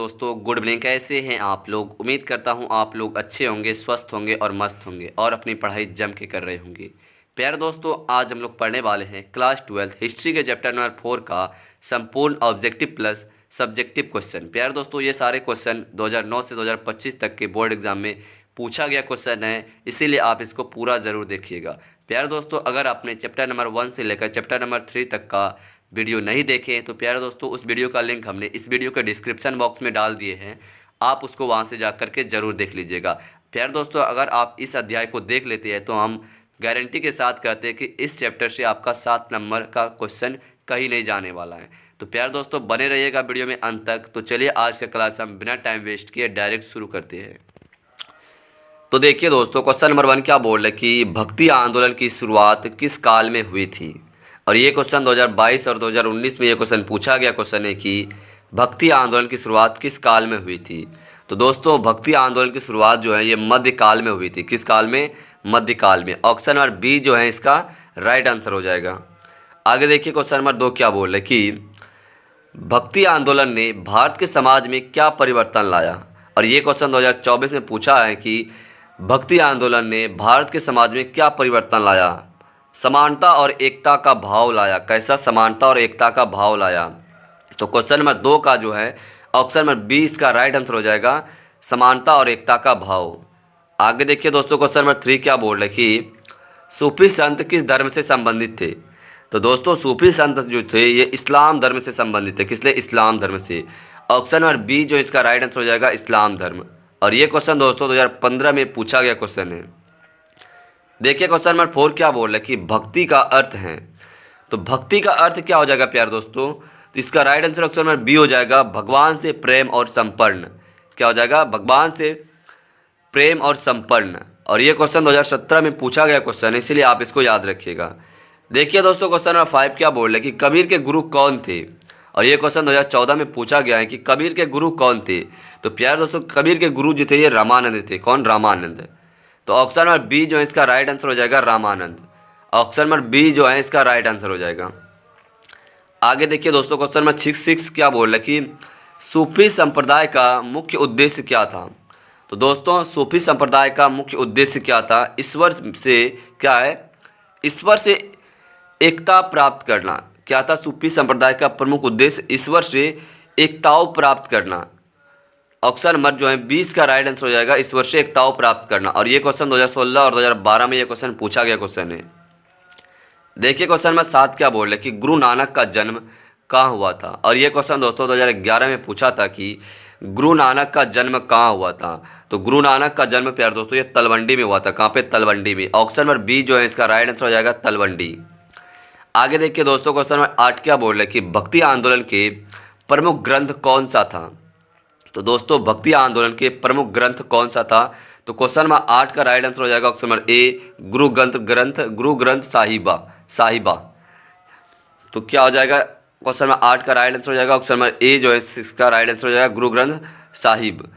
दोस्तों good evening. कैसे हैं आप लोग? उम्मीद करता हूं आप लोग अच्छे होंगे, स्वस्थ होंगे और मस्त होंगे और अपनी पढ़ाई जम के कर रहे होंगे। प्यारे दोस्तों, आज हम लोग पढ़ने वाले हैं क्लास 12 हिस्ट्री के चैप्टर नंबर 4 का संपूर्ण ऑब्जेक्टिव प्लस सब्जेक्टिव क्वेश्चन। प्यारे दोस्तों, ये सारे क्वेश्चन 2009 से 2025 तक के बोर्ड एग्जाम में पूछा गया क्वेश्चन है, इसीलिए आप इसको पूरा ज़रूर देखिएगा। प्यारे दोस्तों, अगर आपने चैप्टर नंबर 1 से लेकर चैप्टर नंबर 3 तक का वीडियो नहीं देखे तो प्यारे दोस्तों उस वीडियो का लिंक हमने इस वीडियो के डिस्क्रिप्शन बॉक्स में डाल दिए हैं, आप उसको वहां से जा कर के ज़रूर देख लीजिएगा। प्यारे दोस्तों, अगर आप इस अध्याय को देख लेते हैं तो हम गारंटी के साथ कहते हैं कि इस चैप्टर से आपका 7 नंबर का क्वेश्चन कहीं नहीं जाने वाला है। तो प्यारे दोस्तों, बने रहिएगा वीडियो में अंत तक। तो चलिए आज का क्लास हम बिना टाइम वेस्ट किए डायरेक्ट शुरू करते हैं। तो देखिए दोस्तों, क्वेश्चन नंबर 1 क्या बोल रहे कि भक्ति आंदोलन की शुरुआत किस काल में हुई थी। और ये क्वेश्चन 2022 और 2019 में ये क्वेश्चन पूछा गया क्वेश्चन है कि भक्ति आंदोलन की शुरुआत किस काल में हुई थी। तो दोस्तों, भक्ति आंदोलन की शुरुआत जो है ये मध्यकाल में हुई थी। किस काल में? मध्यकाल में। ऑप्शन नंबर बी जो है इसका राइट आंसर हो जाएगा। आगे देखिए क्वेश्चन नंबर 2 क्या बोल रहे कि भक्ति आंदोलन ने भारत के समाज में क्या परिवर्तन लाया। और ये क्वेश्चन 2024 में पूछा है कि भक्ति आंदोलन ने भारत के समाज में क्या परिवर्तन लाया। समानता और एकता का भाव लाया। कैसा? समानता और एकता का भाव लाया। तो क्वेश्चन नंबर 2 का जो है ऑप्शन नंबर बी इसका राइट आंसर हो जाएगा, समानता और एकता का भाव। आगे देखिए दोस्तों, क्वेश्चन नंबर 3 क्या बोल रहे कि सूफी संत किस धर्म से संबंधित थे। तो दोस्तों, सूफी संत जो थे ये इस्लाम धर्म से संबंधित थे। किसलिए? इस्लाम धर्म से। ऑप्शन नंबर बी जो इसका राइट आंसर हो जाएगा, इस्लाम धर्म। और ये क्वेश्चन दोस्तों 2015 में पूछा गया क्वेश्चन है। देखिए क्वेश्चन नंबर 4 क्या बोल रहे हैं कि भक्ति का अर्थ है। तो भक्ति का अर्थ क्या हो जाएगा प्यारे दोस्तों? तो इसका right answer option number B हो जाएगा, भगवान से प्रेम और संपन्न। क्या हो जाएगा? भगवान से प्रेम और संपन्न। और ये क्वेश्चन 2017 में पूछा गया क्वेश्चन है, इसीलिए आप इसको याद रखिएगा। देखिए दोस्तों, क्वेश्चन नंबर 5 क्या बोल रहे हैं कि कबीर के गुरु कौन थे। और ये क्वेश्चन 2014 में पूछा गया है कि कबीर के गुरु कौन थे। तो प्यारे दोस्तों, कबीर के गुरु जो थे ये रामानंद थे। कौन? रामानंद। तो ऑप्शन नंबर बी जो है इसका राइट आंसर हो जाएगा, रामानंद। ऑप्शन नंबर बी जो है इसका राइट आंसर हो जाएगा। आगे देखिए दोस्तों, क्वेश्चन नंबर 6 क्या बोल रहा है कि सूफी संप्रदाय का मुख्य उद्देश्य क्या था। तो दोस्तों, सूफी संप्रदाय का मुख्य उद्देश्य क्या था? ईश्वर से क्या है? ईश्वर से एकता प्राप्त करना। क्या था सूफी संप्रदाय का प्रमुख उद्देश्य? ईश्वर से एकताओं प्राप्त करना। ऑप्शन नंबर जो है 20 का राइट आंसर हो जाएगा, ईश्वर से एकताओं प्राप्त करना। और ये क्वेश्चन 2016 और 2012 में ये क्वेश्चन पूछा गया क्वेश्चन है। देखिए क्वेश्चन नंबर 7 क्या बोल रहे कि गुरु नानक का जन्म कहाँ हुआ था। और ये क्वेश्चन दोस्तों 2011 में पूछा था कि गुरु नानक का जन्म कहाँ हुआ था। तो गुरु नानक का जन्म प्यारे दोस्तों ये तलवंडी में हुआ था। कहाँ पे? तलवंडी में। ऑप्शन नंबर बी जो है इसका राइट आंसर हो जाएगा, तलवंडी। आगे देखिए दोस्तों, क्वेश्चन नंबर 8 क्या बोल रहे कि भक्ति आंदोलन के प्रमुख ग्रंथ कौन सा था। तो दोस्तों, भक्ति आंदोलन के प्रमुख ग्रंथ कौन सा था। तो क्वेश्चन नंबर 8 का राइट आंसर हो जाएगा option number A, Guru Granth साहिबा। तो क्या हो जाएगा? क्वेश्चन नंबर 8 का राइट आंसर हो जाएगा ऑप्शन नंबर ए जो है इसका राइट आंसर हो जाएगा, गुरु ग्रंथ साहिब।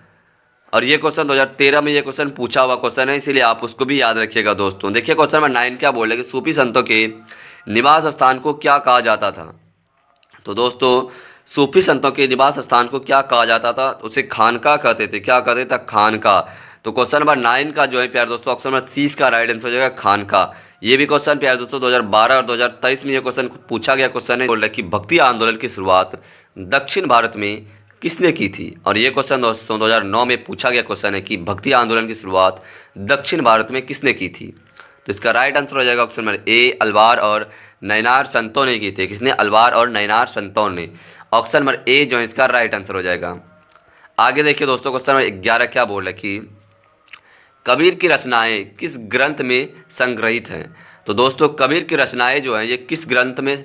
और ये क्वेश्चन 2013 में ये क्वेश्चन पूछा हुआ क्वेश्चन है, इसीलिए आप उसको भी याद रखिएगा दोस्तों। देखिए क्वेश्चन नंबर 9 क्या बोल रहे कि सूफी संतों के निवास स्थान को क्या कहा जाता था। तो दोस्तों, सूफी संतों के निवास स्थान को क्या कहा जाता था? उसे खानका कहते थे। क्या कहते थे? खानका। तो क्वेश्चन नंबर 9 का जो है प्यारे दोस्तों ऑप्शन नंबर सी का राइट आंसर हो जाएगा, खानका। ये भी क्वेश्चन प्यारे दोस्तों 2012 और 2023 में ये क्वेश्चन पूछा गया क्वेश्चन है। बोल रहा है कि भक्ति आंदोलन की शुरुआत दक्षिण भारत में किसने की थी। और ये क्वेश्चन दोस्तों 2009 में पूछा गया क्वेश्चन है कि भक्ति आंदोलन की शुरुआत दक्षिण भारत में किसने की थी। तो इसका राइट आंसर हो जाएगा ऑप्शन नंबर ए, अलवार और नयनार संतों ने की थी। किसने? अलवार और नयनार संतों ने। ऑप्शन नंबर ए जो है इसका राइट आंसर हो जाएगा। आगे देखिए दोस्तों, क्वेश्चन नंबर 11 क्या बोल रहा है कि कबीर की रचनाएं किस ग्रंथ में संग्रहित हैं। तो दोस्तों, कबीर की रचनाएं जो हैं ये किस ग्रंथ में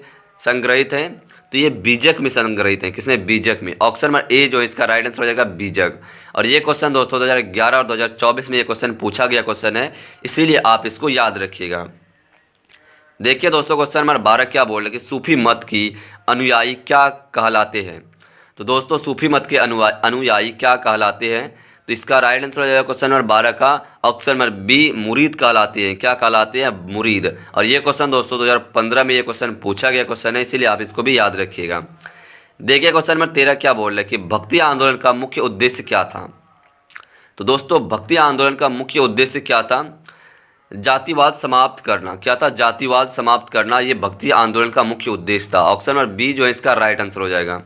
संग्रहित हैं। तो ये बीजक में संग्रहित हैं। किसमें? बीजक में। ऑप्शन नंबर ए जो है इसका राइट आंसर हो जाएगा, बीजक। और ये क्वेश्चन दोस्तों 2011 और 2024 में ये क्वेश्चन पूछा गया क्वेश्चन है, इसीलिए आप इसको याद रखिएगा। देखिए दोस्तों, क्वेश्चन नंबर 12 क्या बोल रहे कि सूफी मत की अनुयायी क्या कहलाते हैं। तो दोस्तों, सूफी मत के अनुयायी क्या कहलाते हैं। तो इसका राइट आंसर हो जाएगा क्वेश्चन नंबर 12 का ऑप्शन नंबर बी, मुरीद कहलाते हैं। क्या कहलाते हैं? मुरीद। और ये क्वेश्चन दोस्तों 2015 में ये क्वेश्चन पूछा गया क्वेश्चन है, इसीलिए आप इसको भी याद रखिएगा। देखिए क्वेश्चन नंबर 13 क्या बोल रहा है कि भक्ति आंदोलन का मुख्य उद्देश्य क्या था। तो दोस्तों भक्ति आंदोलन का मुख्य उद्देश्य क्या था, जातिवाद समाप्त करना। क्या था, जातिवाद समाप्त करना, ये भक्ति आंदोलन का मुख्य उद्देश्य था। ऑप्शन नंबर बी जो है इसका राइट आंसर हो जाएगा।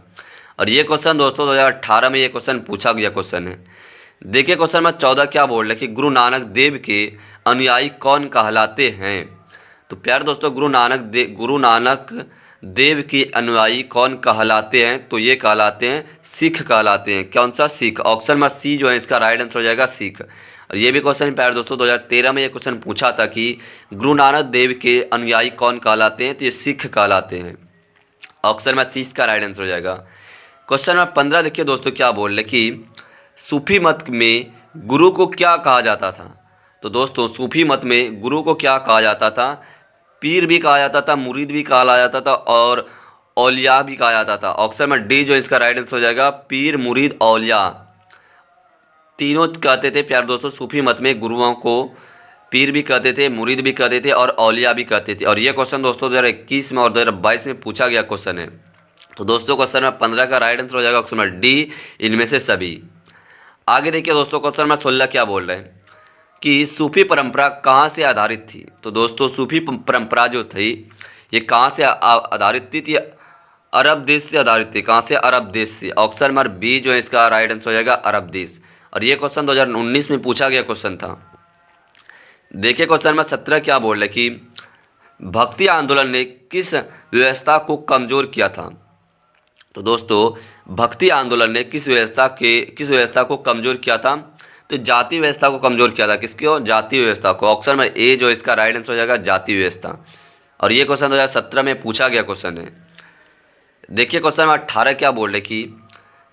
और ये क्वेश्चन दोस्तों 2018 में ये क्वेश्चन पूछा गया क्वेश्चन है। देखिए क्वेश्चन नंबर 14 क्या बोल रहे हैं कि गुरु नानक देव के अनुयायी कौन कहलाते हैं। तो प्यारे दोस्तों गुरु नानक देव के अनुयायी कौन कहलाते हैं, तो ये कहलाते हैं सिख कहलाते हैं। कौन सा, सिख। ऑप्शन नंबर सी जो है इसका राइट आंसर हो जाएगा, सिख। और ये भी क्वेश्चन प्यारे दोस्तों 2013 में ये क्वेश्चन पूछा था कि गुरु नानक देव के अनुयायी कौन कहलाते हैं, तो ये सिख कहलाते हैं। ऑप्शन नंबर सी इसका राइट आंसर हो जाएगा। क्वेश्चन नंबर 15 देखिए दोस्तों क्या बोल रहे कि सूफी मत में गुरु को क्या कहा जाता था। तो दोस्तों सूफी मत में गुरु को क्या कहा जाता था, पीर भी कहा जाता था, मुरीद भी कहा जाता था और औलिया भी कहा जाता था। ऑप्शन नंबर डी जो इसका राइट आंसर हो जाएगा, पीर मुरीद औलिया तीनों कहते थे। प्यारे दोस्तों सूफी मत में गुरुओं को पीर भी कहते थे, मुरीद भी कहते थे और औलिया भी कहते थे। और ये क्वेश्चन दोस्तों 2021 में और 2022 में पूछा गया क्वेश्चन है। तो दोस्तों क्वेश्चन नंबर 15 का राइट आंसर हो जाएगा ऑप्शन नंबर डी, इनमें से सभी। आगे देखिए दोस्तों क्वेश्चन नंबर 16 क्या बोल रहे हैं कि सूफी परंपरा कहाँ से आधारित थी। तो दोस्तों सूफी परंपरा जो थी ये कहाँ से आधारित थी अरब देश से आधारित थी। कहाँ से, अरब देश से। ऑप्शन नंबर बी जो है इसका राइट आंसर हो जाएगा, अरब देश। और ये क्वेश्चन 2019 में पूछा गया क्वेश्चन था। देखिए क्वेश्चन नंबर 17 क्या बोल रहे कि भक्ति आंदोलन ने किस व्यवस्था को कमजोर किया था। तो दोस्तों भक्ति आंदोलन ने किस व्यवस्था को कमजोर किया था, तो जाति व्यवस्था को कमजोर किया था। किसको, जाति व्यवस्था को। ऑप्शन नंबर ए जो इसका राइट आंसर हो जाएगा, जाति व्यवस्था। और ये क्वेश्चन 2017 में पूछा गया क्वेश्चन है। देखिए क्वेश्चन नंबर 18 क्या बोल रहे कि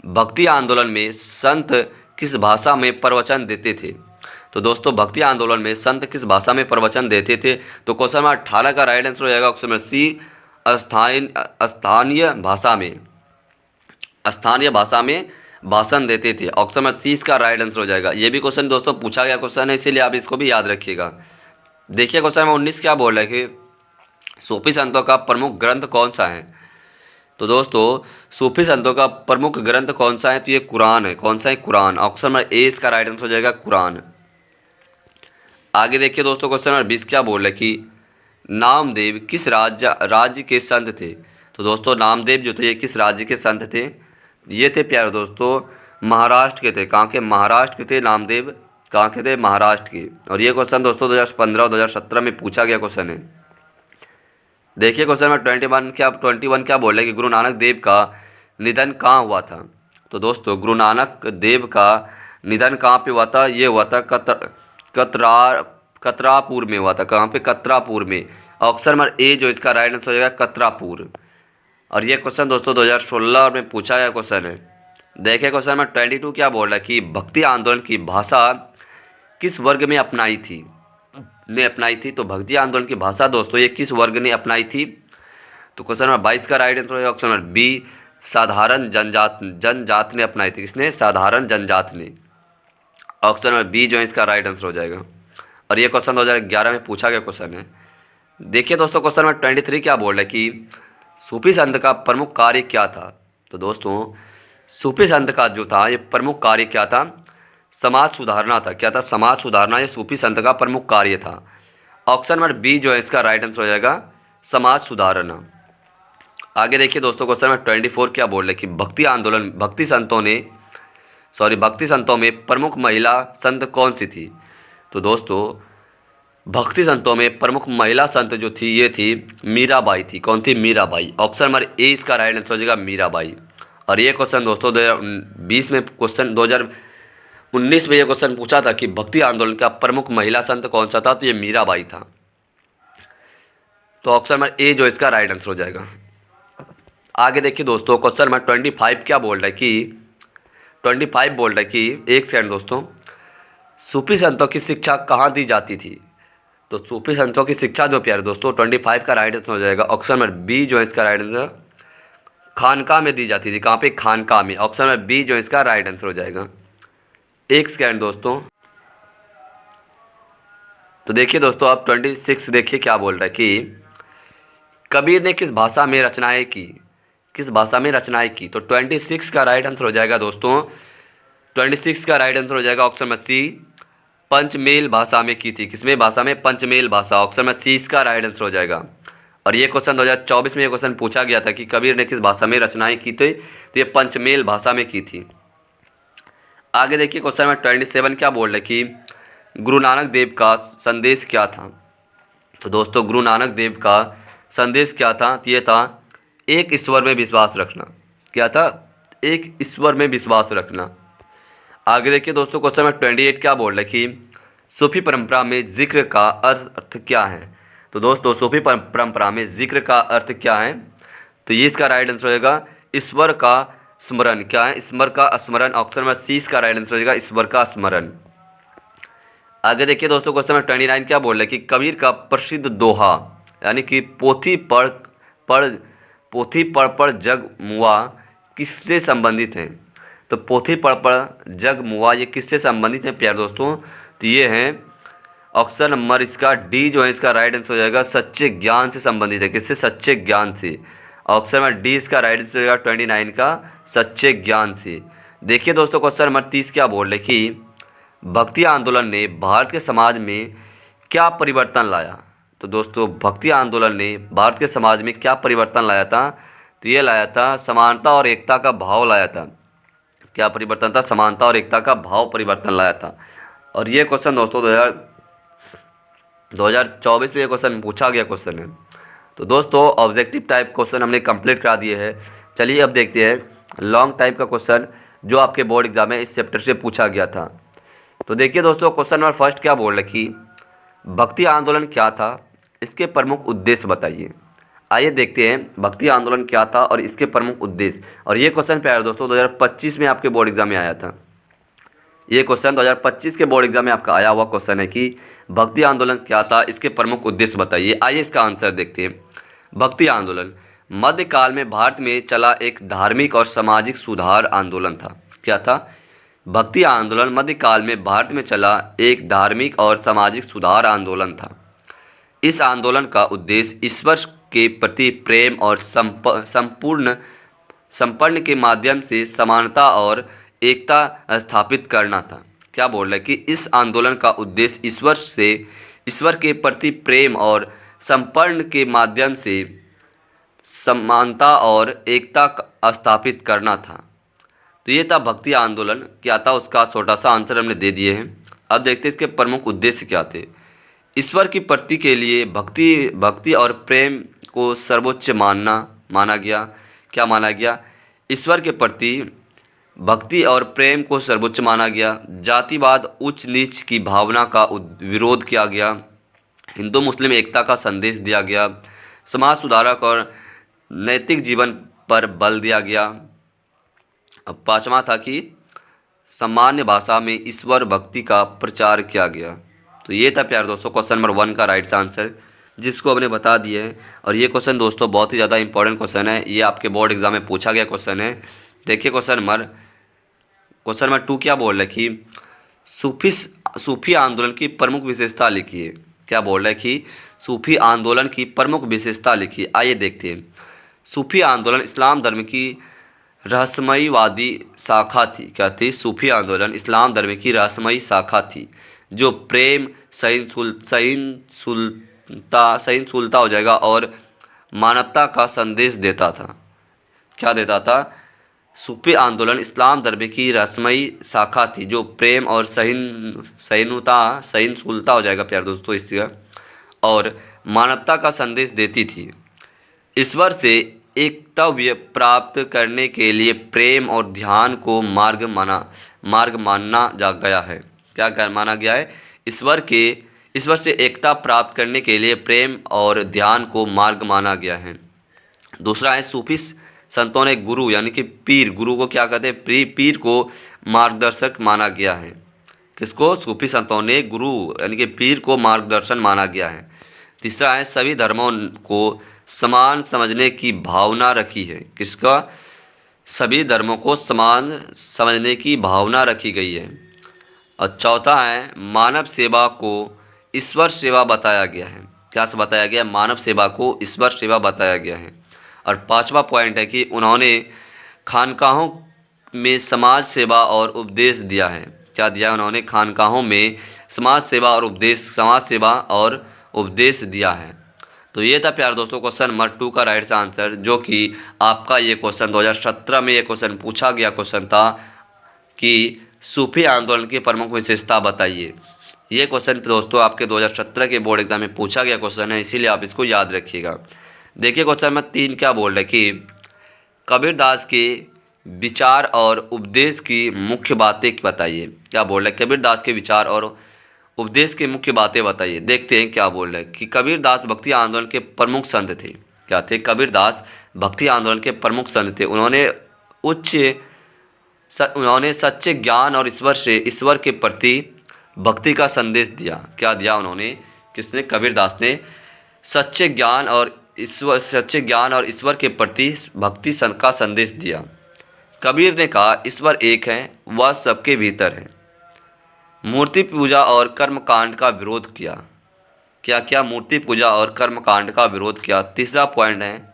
भक्ति आंदोलन में संत किस भाषा में प्रवचन देते थे। तो दोस्तों भक्ति आंदोलन में संत किस भाषा में प्रवचन देते थे, तो क्वेश्चन नंबर 18 का राइट आंसर हो जाएगा ऑप्शन नंबर सी, स्थानीय भाषा में भाषण देते थे। ऑप्शन नंबर 30 का राइट आंसर हो जाएगा। ये भी क्वेश्चन दोस्तों पूछा गया क्वेश्चन है, इसीलिए आप इसको भी याद रखिएगा। देखिए क्वेश्चन नंबर 19 क्या बोल रहे हैं कि सूफी संतों का प्रमुख ग्रंथ कौन सा है। तो दोस्तों सूफी संतों का प्रमुख ग्रंथ कौन सा है, तो ये कुरान है। कौन सा है, कुरान। ऑप्शन नंबर ए इसका राइट आंसर हो जाएगा, कुरान। आगे देखिए दोस्तों क्वेश्चन नंबर 20 क्या बोल रहे कि नामदेव किस राज्य के संत थे। तो दोस्तों नामदेव जो थे ये किस राज्य के संत थे, ये थे प्यारे दोस्तों महाराष्ट्र के थे। कहाँ के, महाराष्ट्र के थे नामदेव। कहाँ के थे, महाराष्ट्र के। और ये क्वेश्चन दोस्तों 2015 और 2017 में पूछा गया क्वेश्चन है। देखिए क्वेश्चन नंबर 21 क्या बोल रहे हैं कि गुरु नानक देव का निधन कहाँ हुआ था। तो दोस्तों गुरु नानक देव का निधन कहाँ पे हुआ था, ये हुआ था कतरापुर में हुआ था। कहाँ पे, कतरापुर में। ऑप्शन नंबर ए जो इसका राइट आंसर हो जाएगा, कतरापुर। और ये क्वेश्चन दोस्तों 2016 में पूछा गया क्वेश्चन है। देखिए क्वेश्चन नंबर 22 क्या बोल रहा है कि भक्ति आंदोलन की भाषा किस वर्ग में अपनाई थी। तो भक्ति आंदोलन की भाषा दोस्तों ये किस वर्ग ने अपनाई थी। तो क्वेश्चन नंबर 22 का राइट आंसर होगा ऑप्शन नंबर बी, साधारण जनजात ने अपनाई थी। किसने, साधारण जनजात ने। ऑप्शन नंबर बी जो है इसका राइट आंसर हो जाएगा। और ये क्वेश्चन 2011 में पूछा गया क्वेश्चन है। देखिए दोस्तों क्वेश्चन नंबर 23 क्या बोल रहा है कि सूफी संत का प्रमुख कार्य क्या था। तो दोस्तों सूफी संत का जो था ये प्रमुख कार्य क्या था, समाज सुधारना था। क्या था, समाज सुधारना ये सूफी संत का प्रमुख कार्य था। ऑप्शन नंबर बी जो है इसका राइट आंसर हो जाएगा, समाज सुधारना। आगे देखिए दोस्तों क्वेश्चन नंबर 24 क्या बोल रहे कि भक्ति संतों में प्रमुख महिला संत कौन सी थी। तो दोस्तों भक्ति संतों में प्रमुख महिला संत जो थी ये थी मीराबाई थी। कौन थी, मीराबाई। ऑप्शन नंबर ए इसका राइट आंसर हो जाएगा, मीराबाई। और ये क्वेश्चन दोस्तों 2019 में ये क्वेश्चन पूछा था कि भक्ति आंदोलन का प्रमुख महिला संत कौन सा था, तो ये मीराबाई था। तो ऑप्शन नंबर ए जो इसका राइट आंसर हो जाएगा। आगे देखिए दोस्तों क्वेश्चन नंबर 25 क्या बोल रहा है कि 25 बोल रहा है कि एक सेकंड दोस्तों, सूफी संतों की शिक्षा कहाँ दी जाती थी। तो सूफी संतों की शिक्षा जो प्यारे दोस्तों 25 का राइट आंसर हो जाएगा ऑप्शन नंबर बी जो है इसका राइट आंसर, खानका में दी जाती थी। कहाँ पे, खानका में। ऑप्शन नंबर बी जो इसका राइट आंसर हो जाएगा। एक सेकंड दोस्तों, तो देखिए दोस्तों आप 26 देखिए क्या बोल रहा है कि कबीर ने किस भाषा में रचनाएं की। किस भाषा में रचनाएं की? तो 26 का राइट आंसर हो जाएगा दोस्तों, 26 का राइट आंसर हो जाएगा ऑप्शन में सी, पंचमेल भाषा में की थी। किसमें भाषा में? पंचमेल भाषा। ऑप्शन में सी इसका राइट आंसर हो जाएगा। और ये क्वेश्चन 2024 में ये क्वेश्चन पूछा गया था कि कबीर ने किस भाषा में रचनाएं की थी, तो ये पंचमेल भाषा में की थी। आगे देखिए क्वेश्चन नंबर 27 क्या बोल रहे कि गुरु नानक देव का संदेश क्या था? तो दोस्तों गुरु नानक देव का संदेश क्या था? तो ये था एक ईश्वर में विश्वास रखना। क्या था? एक ईश्वर में विश्वास रखना। आगे देखिए दोस्तों क्वेश्चन नंबर 28 क्या बोल रहे कि सूफी परंपरा में जिक्र का अर्थ क्या है? तो दोस्तों सूफी परंपरा में जिक्र का अर्थ क्या है? तो ये इसका राइट आंसर होगा ईश्वर का स्मरण। क्या है? ईश्वर का स्मरण। ऑप्शन में सी इसका राइट आंसर होगा ईश्वर का स्मरण। आगे देखिए दोस्तों क्वेश्चन नंबर 29 क्या बोल रहे कि कबीर का प्रसिद्ध दोहा यानी कि पोथी पढ़ जग मुआ किससे संबंधित है? तो पोथी पढ़ जग मुआ ये किससे संबंधित है प्यारे दोस्तों? तो ये है ऑप्शन नंबर इसका डी जो है इसका राइट आंसर हो जाएगा सच्चे ज्ञान से संबंधित है। किससे? सच्चे ज्ञान से। ऑप्शन नंबर डी इसका राइट आंसर हो जाएगा 29 का सच्चे ज्ञान से। देखिए दोस्तों क्वेश्चन नंबर 30 क्या बोल रहे कि भक्ति आंदोलन ने भारत के समाज में क्या परिवर्तन लाया? तो दोस्तों भक्ति आंदोलन ने भारत के समाज में क्या परिवर्तन लाया था? तो ये लाया था समानता और एकता का भाव लाया था। क्या परिवर्तन था? समानता और एकता का भाव परिवर्तन लाया था। और ये क्वेश्चन दोस्तों 2024 में ये क्वेश्चन पूछा गया क्वेश्चन है। तो दोस्तों ऑब्जेक्टिव टाइप क्वेश्चन हमने कंप्लीट करा दिए हैं। चलिए अब देखते हैं लॉन्ग टाइप का क्वेश्चन जो आपके बोर्ड एग्जाम में इस चैप्टर से पूछा गया था। तो देखिए दोस्तों क्वेश्चन नंबर फर्स्ट क्या बोल रहे कि भक्ति आंदोलन क्या था, इसके प्रमुख उद्देश्य बताइए। आइए देखते हैं भक्ति आंदोलन क्या था और इसके प्रमुख उद्देश्य। और ये क्वेश्चन प्यारे दोस्तों 2025 में आपके बोर्ड एग्जाम में आया था। ये क्वेश्चन 2025 के बोर्ड एग्जाम में आपका आया हुआ क्वेश्चन है कि भक्ति आंदोलन क्या था, इसके प्रमुख उद्देश्य बताइए। आइए इसका आंसर देखते हैं। भक्ति आंदोलन मध्यकाल में भारत में चला एक धार्मिक और सामाजिक सुधार आंदोलन था। क्या था? भक्ति आंदोलन मध्यकाल में भारत में चला एक धार्मिक और सामाजिक सुधार आंदोलन था। इस आंदोलन का उद्देश्य ईश्वर के प्रति प्रेम और संपन्न के माध्यम से समानता और एकता स्थापित करना था। क्या बोल रहा है कि इस आंदोलन का उद्देश्य ईश्वर के प्रति प्रेम और संपन्न के माध्यम से समानता और एकता स्थापित करना था। तो ये था भक्ति आंदोलन क्या था, उसका छोटा सा आंसर हमने दे दिए हैं। अब देखते हैं इसके प्रमुख उद्देश्य क्या थे। ईश्वर की प्राप्ति के लिए भक्ति और प्रेम को सर्वोच्च माना गया। क्या माना गया? ईश्वर के प्रति भक्ति और प्रेम को सर्वोच्च माना गया। जातिवाद उच्च नीच की भावना का विरोध किया गया। हिंदू मुस्लिम एकता का संदेश दिया गया। समाज सुधारक और नैतिक जीवन पर बल दिया गया। अब पांचवा था कि सामान्य भाषा में ईश्वर भक्ति का प्रचार किया गया। तो ये था प्यारे दोस्तों क्वेश्चन नंबर 1 का राइट आंसर, जिसको हमने बता दिए है। और ये क्वेश्चन दोस्तों बहुत ही ज़्यादा इंपॉर्टेंट क्वेश्चन है, ये आपके बोर्ड एग्जाम में पूछा गया क्वेश्चन है। देखिए क्वेश्चन नंबर 2 क्या बोल रहा है कि सूफी आंदोलन की प्रमुख विशेषता लिखिए। क्या बोल रहा है कि सूफी आंदोलन की प्रमुख विशेषता लिखिए। आइए देखते हैं। सूफी आंदोलन इस्लाम धर्म की रहस्यमयवादी शाखा थी। क्या थी? सूफी आंदोलन इस्लाम धर्म की रहस्यमयी शाखा थी जो प्रेम सहिष्णुता हो जाएगा और मानवता का संदेश देता था। क्या देता था? सूफी आंदोलन इस्लाम धर्म की रहस्यमयी शाखा थी जो प्रेम और सहिष्णुता हो जाएगा प्यारे दोस्तों इसका, और मानवता का संदेश देती थी। ईश्वर से एकत्व प्राप्त करने के लिए प्रेम और ध्यान को मार्ग माना जा गया है। क्या माना गया है? ईश्वर से एकता प्राप्त करने के लिए प्रेम और ध्यान को मार्ग माना गया है। दूसरा है सूफी संतों ने गुरु यानी कि गुरु को क्या कहते हैं? पीर को मार्गदर्शक माना गया है। किसको? सूफी संतों ने गुरु यानी कि पीर को मार्गदर्शन माना गया है। तीसरा है सभी धर्मों को समान समझने की भावना रखी है। किसका? सभी धर्मों को समान समझने की भावना रखी गई है। और चौथा है मानव सेवा को ईश्वर सेवा बताया गया है। क्या से बताया गया? मानव सेवा को ईश्वर सेवा बताया गया है। और 5वां पॉइंट है कि उन्होंने खानकाहों में समाज सेवा और उपदेश दिया है। क्या दिया? उन्होंने खानकाहों में समाज सेवा और उपदेश दिया है। तो ये था प्यारे दोस्तों क्वेश्चन नंबर 2 का राइट आंसर, जो कि आपका ये क्वेश्चन 2017 में ये क्वेश्चन पूछा गया क्वेश्चन था कि सूफी आंदोलन की प्रमुख विशेषता बताइए। ये क्वेश्चन दोस्तों आपके 2017 के बोर्ड एग्जाम में पूछा गया क्वेश्चन है, इसीलिए आप इसको याद रखिएगा। देखिए क्वेश्चन नंबर 3 क्या बोल रहे कि कबीरदास के विचार और उपदेश की मुख्य बातें बताइए। क्या बोल रहे? कबीरदास के विचार और उपदेश की मुख्य बातें बताइए। देखते हैं क्या बोल रहे हैं कि कबीरदास भक्ति आंदोलन के प्रमुख संत थे। क्या थे? कबीरदास भक्ति आंदोलन के प्रमुख संत थे। उन्होंने सच्चे ज्ञान और ईश्वर के प्रति भक्ति का संदेश दिया। क्या दिया उन्होंने? किसने? कबीरदास ने सच्चे ज्ञान और ईश्वर के प्रति भक्ति का संदेश दिया। कबीर ने कहा ईश्वर एक है, वह सबके भीतर है। मूर्ति पूजा और कर्मकांड का विरोध किया। क्या क्या? मूर्ति पूजा और कर्मकांड का विरोध किया। तीसरा पॉइंट है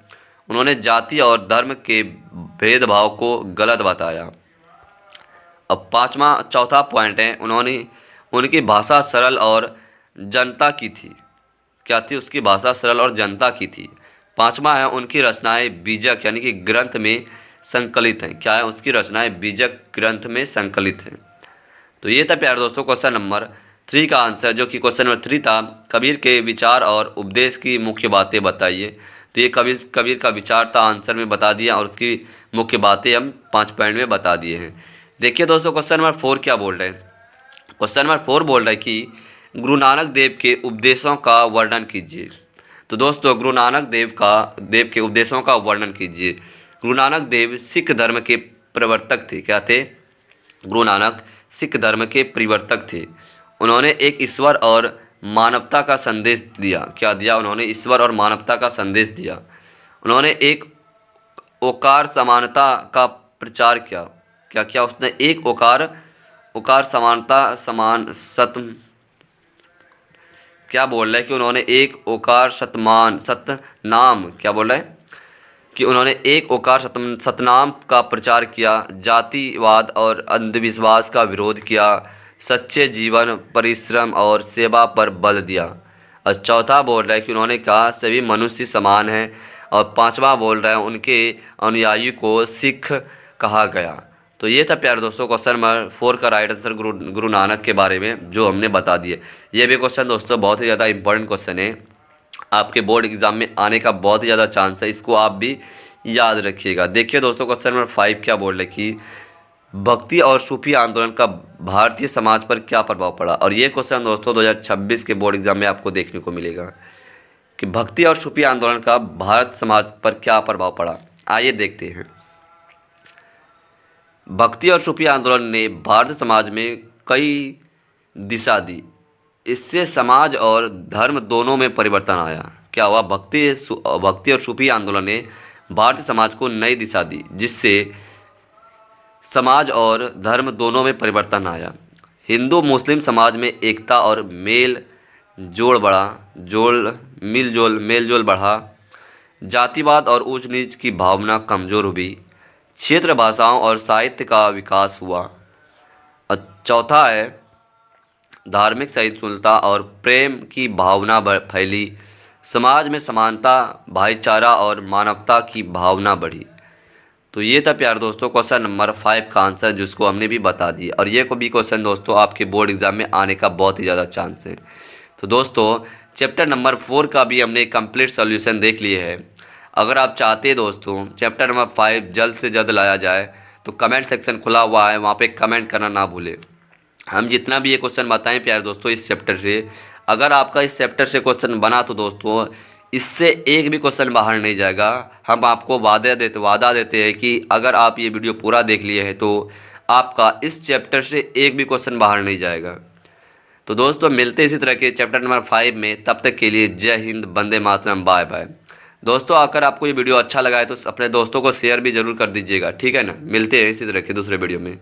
उन्होंने जाति और धर्म के भेदभाव को गलत बताया। अब चौथा पॉइंट है उनकी भाषा सरल और जनता की थी। क्या थी? उसकी भाषा सरल और जनता की थी। 5वां है उनकी रचनाएं बीजक यानी कि ग्रंथ में संकलित हैं। क्या है? उसकी रचनाएं बीजक ग्रंथ में संकलित हैं। तो ये था प्यारे दोस्तों क्वेश्चन नंबर 3 का आंसर, जो कि क्वेश्चन नंबर 3 था कबीर के विचार और उपदेश की मुख्य बातें बताइए। तो ये कबीर का विचार था, आंसर में बता दिया, और उसकी मुख्य बातें हम 5 पॉइंट में बता दिए हैं। देखिए दोस्तों क्वेश्चन नंबर 4 क्या बोल रहे हैं। क्वेश्चन नंबर 4 बोल रहा है कि गुरु नानक देव के उपदेशों का वर्णन कीजिए। तो दोस्तों गुरु नानक देव के उपदेशों का वर्णन कीजिए। गुरु नानक देव सिख धर्म के प्रवर्तक थे। क्या थे? गुरु नानक सिख धर्म के परिवर्तक थे। उन्होंने एक ईश्वर और मानवता का संदेश दिया। क्या दिया? उन्होंने ईश्वर और मानवता का संदेश दिया। उन्होंने एक ओकार समानता का प्रचार किया। क्या किया उसने? एक ओकार समानता समान सत्य। क्या बोल रहा है कि उन्होंने एक ओकार सतनाम। क्या बोल रहा है कि उन्होंने एक ओकार सतनाम का प्रचार किया, जातिवाद और अंधविश्वास का विरोध किया, सच्चे जीवन, परिश्रम और सेवा पर बल दिया। और चौथा बोल रहा है कि उन्होंने कहा सभी मनुष्य समान हैं। और 5वां बोल रहा है उनके अनुयायी को सिख कहा गया। तो ये था प्यारे दोस्तों क्वेश्चन नंबर 4 का राइट आंसर गुरु नानक के बारे में जो हमने बता दिए। ये भी क्वेश्चन दोस्तों बहुत ही ज़्यादा इंपॉर्टेंट क्वेश्चन है, आपके बोर्ड एग्जाम में आने का बहुत ही ज़्यादा चांस है, इसको आप भी याद रखिएगा। देखिए दोस्तों क्वेश्चन नंबर 5 क्या बोल रहे कि भक्ति और सूफी आंदोलन का भारतीय समाज पर क्या प्रभाव पड़ा। और ये क्वेश्चन दोस्तों 2026 के बोर्ड एग्जाम में आपको देखने को मिलेगा कि भक्ति और सूफी आंदोलन का भारत समाज पर क्या प्रभाव पड़ा। आइए देखते हैं। भक्ति और सूफी आंदोलन ने भारत समाज में कई दिशा दी। इससे समाज और धर्म दोनों में परिवर्तन आया। क्या हुआ? भक्ति और सूफी आंदोलन ने भारतीय समाज को नई दिशा दी, जिससे समाज और धर्म दोनों में परिवर्तन आया। हिंदू मुस्लिम समाज में एकता और मेल जोल बढ़ा। जातिवाद और ऊंच नीच की भावना कमज़ोर हुई। क्षेत्र भाषाओं और साहित्य का विकास हुआ। और चौथा है धार्मिक सहिष्णुता और प्रेम की भावना फैली। समाज में समानता, भाईचारा और मानवता की भावना बढ़ी। तो ये था प्यारे दोस्तों क्वेश्चन नंबर 5 का आंसर, जिसको हमने भी बता दिया। और ये को भी क्वेश्चन दोस्तों आपके बोर्ड एग्जाम में आने का बहुत ही ज़्यादा चांस है। तो दोस्तों चैप्टर नंबर 4 का भी हमने कंप्लीट सॉल्यूशन देख लिए है। अगर आप चाहते हैं दोस्तों चैप्टर नंबर 5 जल्द से जल्द लाया जाए तो कमेंट सेक्शन खुला हुआ है, वहाँ पे कमेंट करना ना भूलें। हम जितना भी ये क्वेश्चन बताएं प्यारे दोस्तों इस चैप्टर से, अगर आपका इस चैप्टर से क्वेश्चन बना तो दोस्तों इससे एक भी क्वेश्चन बाहर नहीं जाएगा। हम आपको वादा देते हैं कि अगर आप ये वीडियो पूरा देख लिए हैं तो आपका इस चैप्टर से एक भी क्वेश्चन बाहर नहीं जाएगा। तो दोस्तों मिलते इसी तरह के चैप्टर नंबर 5 में, तब तक के लिए जय हिंद, वंदे मातरम, बाय बाय। दोस्तों अगर आपको ये वीडियो अच्छा लगा है तो अपने दोस्तों को शेयर भी ज़रूर कर दीजिएगा, ठीक है ना। मिलते हैं इसी तरह के दूसरे वीडियो में।